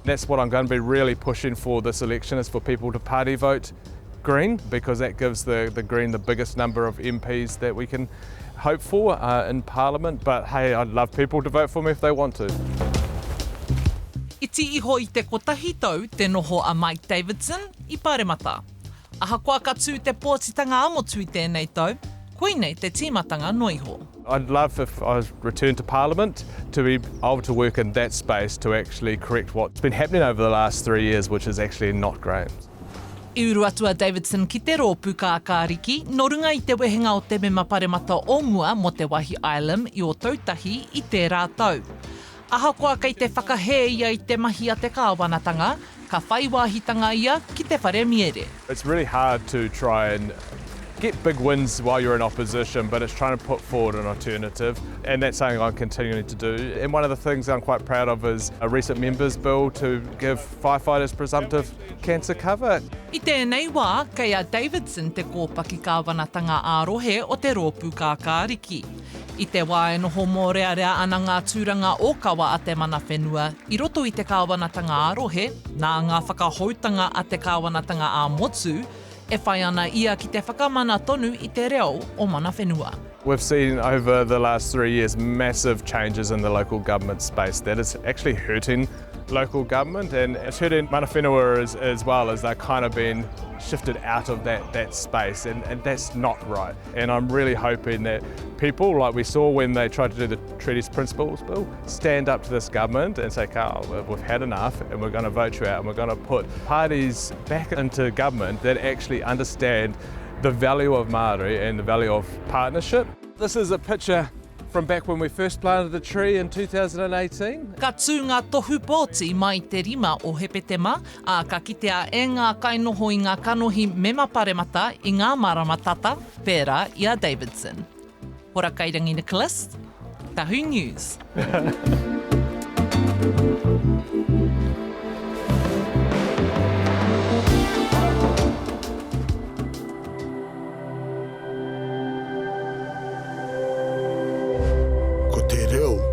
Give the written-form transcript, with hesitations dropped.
That's what I'm going to be really pushing for this election, is for people to party vote Green, because that gives the Green the biggest number of MPs that we can hope for in Parliament. But hey, I'd love people to vote for me if they want to. Iti iho i te kotahi tau te noho a Mike Davidson I Pāremata. Ahakoa ka tū te pōtitanga amotu I tēnei tau, koinei te tīmatanga noiho. I'd love if I was returned to Parliament to be able to work in that space to actually correct what's been happening over the last 3 years, which is actually not great. I uru atua Davidson ki Te Rōpū Kākāriki, no runga I te wehenga o te mema Pāremata o mua mo te wahi Ilam I o tautahi I te rātau. Ahakoa kei te whakahē ia I te mahi a te kāwanatanga, ka whai wāhitanga ia ki te whare miere. It's really hard to try and get big wins while you're in opposition, but it's trying to put forward an alternative, and that's something I'm continuing to do. And one of the things I'm quite proud of is a recent members bill to give firefighters presumptive cancer cover. I tēnei wā, kei a Davidson te kōpaki kāwanatanga ā-rohe o Te Rōpū Kākāriki. I te wā e noho mō rea ana ngā tūranga o kawa a te mana whenua, I roto I te kāwanatanga ā-rohe, nā ngā whakahoutanga a te kāwanatanga ā-motu, e whai ana ia ki te whakamana tonu I te reo o mana whenua. We've seen over the last 3 years massive changes in the local government space that is actually hurting local government, and it's hurting mana whenua as well, as they're kind of being shifted out of that space, and that's not right. And I'm really hoping that people, like we saw when they tried to do the Treaties Principles Bill, stand up to this government and say, Carl, we've had enough and we're going to vote you out, and we're going to put parties back into government that actually understand the value of Māori and the value of partnership. This is a picture from back when we first planted the tree in 2018. Ka tū ngā tohu pōti mai te rima o hepetema, a ka kitea e ngā kainoho I ngā kanohi mema Pāremata I ngā maramatata, pērā I a Davidson. Hora kairangi Nicholas, Tahu News. Ko te reo